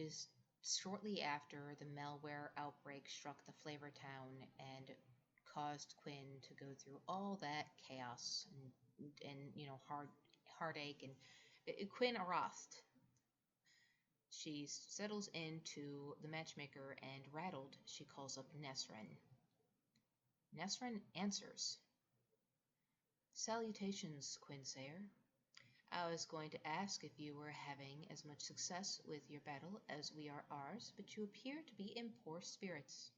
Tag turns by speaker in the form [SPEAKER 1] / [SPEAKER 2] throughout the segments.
[SPEAKER 1] is shortly after the malware outbreak struck the Flavor Town and caused Quin to go through all that chaos and heartache and Quin Arost. She settles into the matchmaker and rattled, she calls up Nesrin. Nesrin answers. Salutations, Quin Sayr. I was going to ask if you were having as much success with your battle as we are ours, but you appear to be in poor spirits.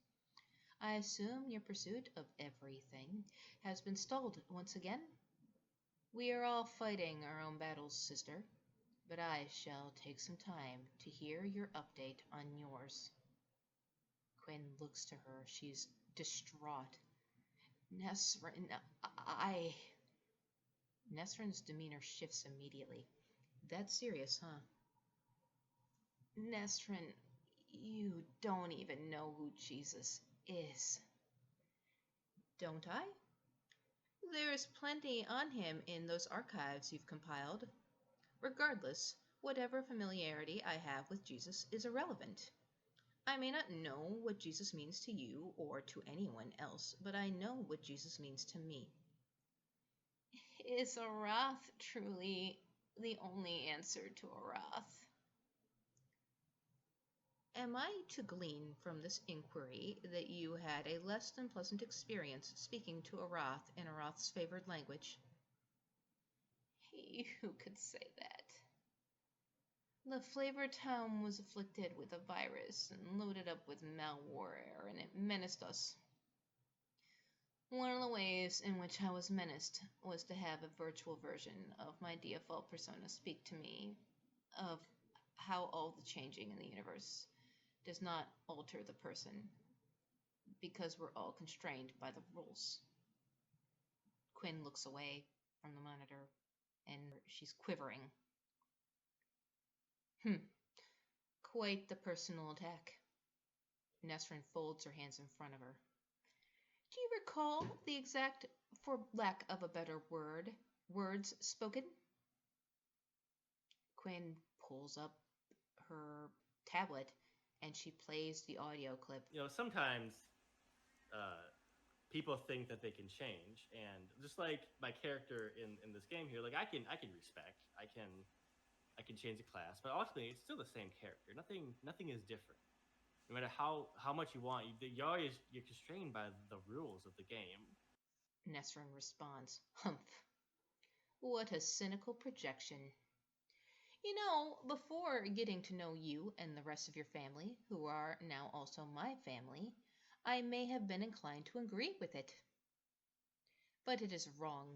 [SPEAKER 1] I assume your pursuit of everything has been stalled once again? We are all fighting our own battles, sister, but I shall take some time to hear your update on yours. Quin looks to her. She's distraught. Nesrin, Nesrin's demeanor shifts immediately. That's serious, huh? Nesrin, you don't even know who Jesus is. Don't I? There is plenty on him in those archives you've compiled. Regardless, whatever familiarity I have with Jesus is irrelevant. I may not know what Jesus means to you or to anyone else, but I know what Jesus means to me. Is Arath truly the only answer to Arath? Am I to glean from this inquiry that you had a less than pleasant experience speaking to Arath in Arath's favored language? You could say that. The Flavor Town was afflicted with a virus and loaded up with malware, and it menaced us. One of the ways in which I was menaced was to have a virtual version of my default persona speak to me of how all the changing in the universe does not alter the person, because we're all constrained by the rules. Quin looks away from the monitor, and she's quivering. Quite the personal attack. Nesrin folds her hands in front of her. Do you recall the exact, for lack of a better word, words spoken? Quin pulls up her tablet and she plays the audio clip.
[SPEAKER 2] Sometimes people think that they can change, and just like my character in this game here, like I can respect, I can change the class, but ultimately it's still the same character. Nothing is different. No matter how much you want, you're constrained by the rules of the game.
[SPEAKER 1] Nesrin responds, Humph. What a cynical projection. Before getting to know you and the rest of your family, who are now also my family, I may have been inclined to agree with it. But it is wrong,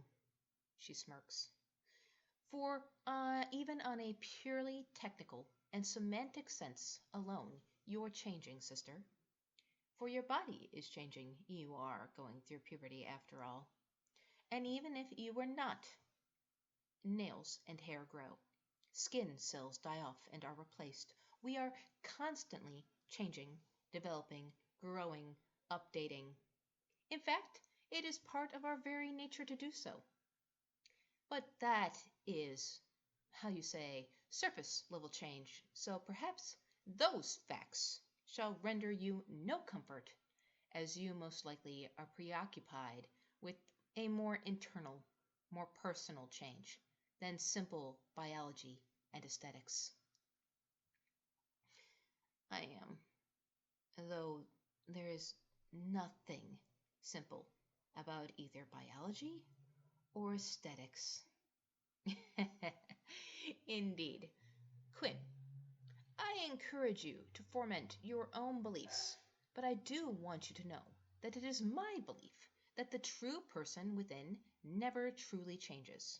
[SPEAKER 1] she smirks. For even on a purely technical and semantic sense alone, you're changing, sister. For your body is changing. You are going through puberty after all. And even if you were not, nails and hair grow. Skin cells die off and are replaced. We are constantly changing, developing, growing, updating. In fact, it is part of our very nature to do so. But that is, surface level change. So perhaps those facts shall render you no comfort, as you most likely are preoccupied with a more internal, more personal change than simple biology and aesthetics. I am, though there is nothing simple about either biology or aesthetics. Indeed. Quin, I encourage you to foment your own beliefs, but I do want you to know that it is my belief that the true person within never truly changes.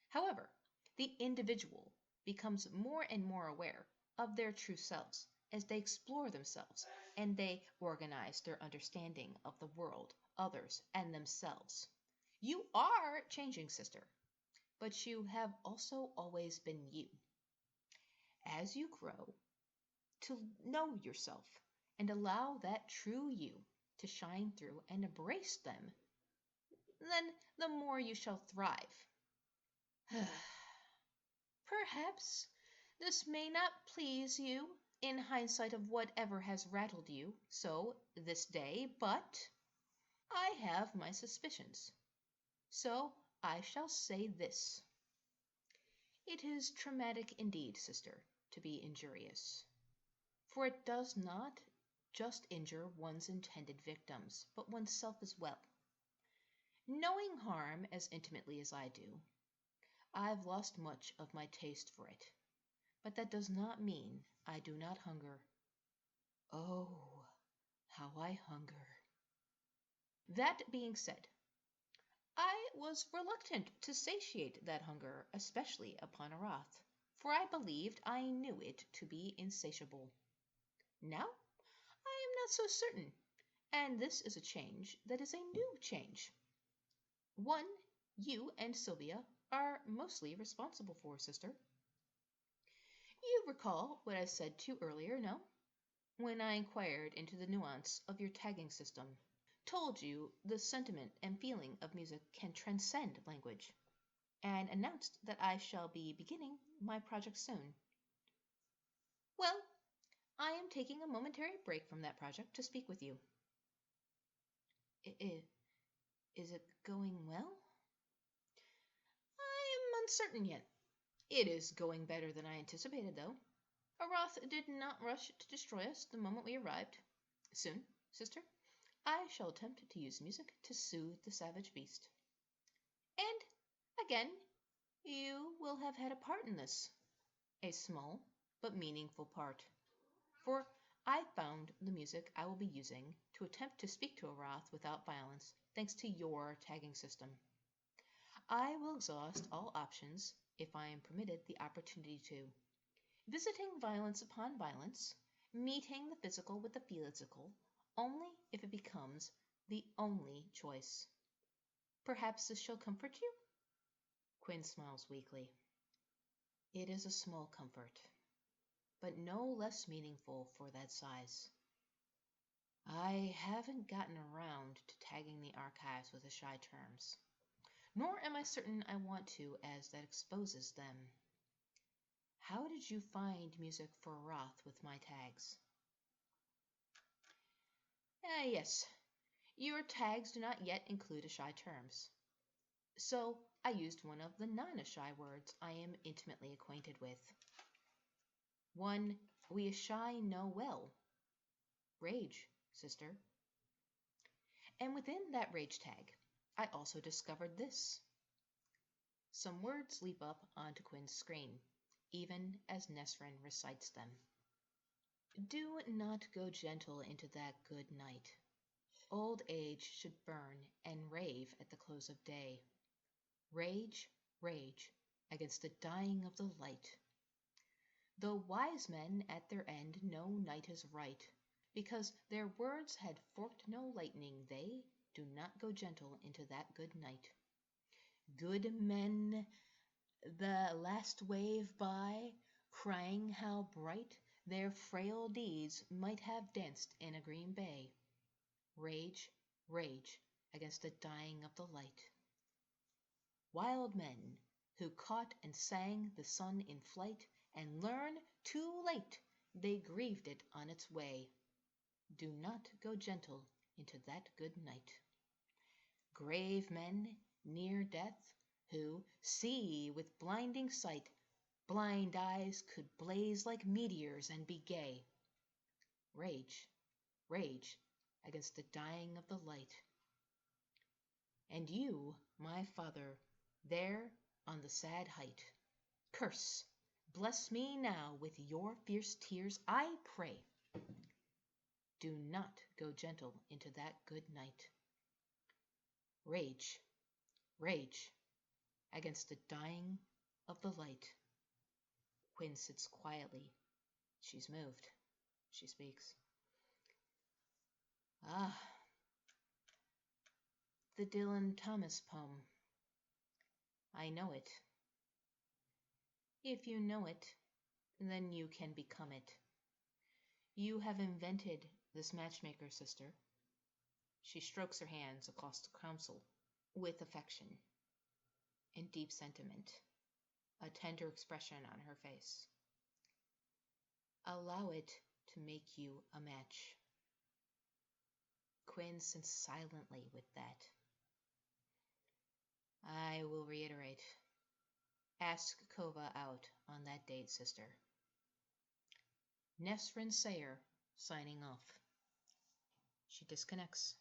[SPEAKER 1] However, the individual becomes more and more aware of their true selves as they explore themselves and they organize their understanding of the world, others, and themselves. You are changing, sister, but you have also always been you. As you grow to know yourself and allow that true you to shine through and embrace them, then the more you shall thrive. Perhaps this may not please you, in hindsight of whatever has rattled you so this day, but I have my suspicions. So I shall say this. It is traumatic indeed, sister, to be injurious. For it does not just injure one's intended victims, but oneself as well. Knowing harm as intimately as I do, I've lost much of my taste for it. But that does not mean I do not hunger. Oh, how I hunger. That being said, I was reluctant to satiate that hunger, especially upon Arath, for I believed I knew it to be insatiable. Now I am not so certain, and this is a change that is a new change. One you and Sylvia are mostly responsible for, sister. You recall what I said to you earlier, no? When I inquired into the nuance of your tagging system, told you the sentiment and feeling of music can transcend language, and announced that I shall be beginning my project soon. Well, I am taking a momentary break from that project to speak with you. Is it going well? I am uncertain yet. It is going better than I anticipated, though. Arath did not rush to destroy us the moment we arrived. Soon, sister, I shall attempt to use music to soothe the savage beast. And, again, you will have had a part in this. A small but meaningful part. For I found the music I will be using to attempt to speak to Arath without violence, thanks to your tagging system. I will exhaust all options if I am permitted the opportunity to. Visiting violence upon violence, meeting the physical with the physical, only if it becomes the only choice. Perhaps this shall comfort you? Quin smiles weakly. It is a small comfort, but no less meaningful for that size. I haven't gotten around to tagging the archives with the shy terms, nor am I certain I want to, as that exposes them. How did you find music for Roth with my tags? Yes, your tags do not yet include Ashai terms. So I used one of the non-Ashai words I am intimately acquainted with. One we Ashai know well. Rage, sister. And within that rage tag, I also discovered this. Some words leap up onto Quin's screen, even as Nesrin recites them. Do not go gentle into that good night. Old age should burn and rave at the close of day. Rage, rage, against the dying of the light. Though wise men at their end know night is right, because their words had forked no lightning, they do not go gentle into that good night. Good men, the last wave by, crying how bright their frail deeds might have danced in a green bay. Rage, rage, against the dying of the light. Wild men, who caught and sang the sun in flight, and learn too late they grieved it on its way. Do not go gentle into that good night. Grave men, near death, who see with blinding sight, blind eyes could blaze like meteors and be gay. Rage, rage, against the dying of the light. And you, my father, there on the sad height, curse, bless me now with your fierce tears, I pray. Do not go gentle into that good night. Rage, rage, against the dying of the light. Quin sits quietly. She's moved. She speaks. Ah, the Dylan Thomas poem. I know it. If you know it, then you can become it. You have invented this matchmaker, sister. She strokes her hands across the console with affection and deep sentiment, a tender expression on her face. Allow it to make you a match. Quin sits silently with that. I will reiterate. Ask Kova out on that date, sister. Nesrin Sayr, signing off. She disconnects.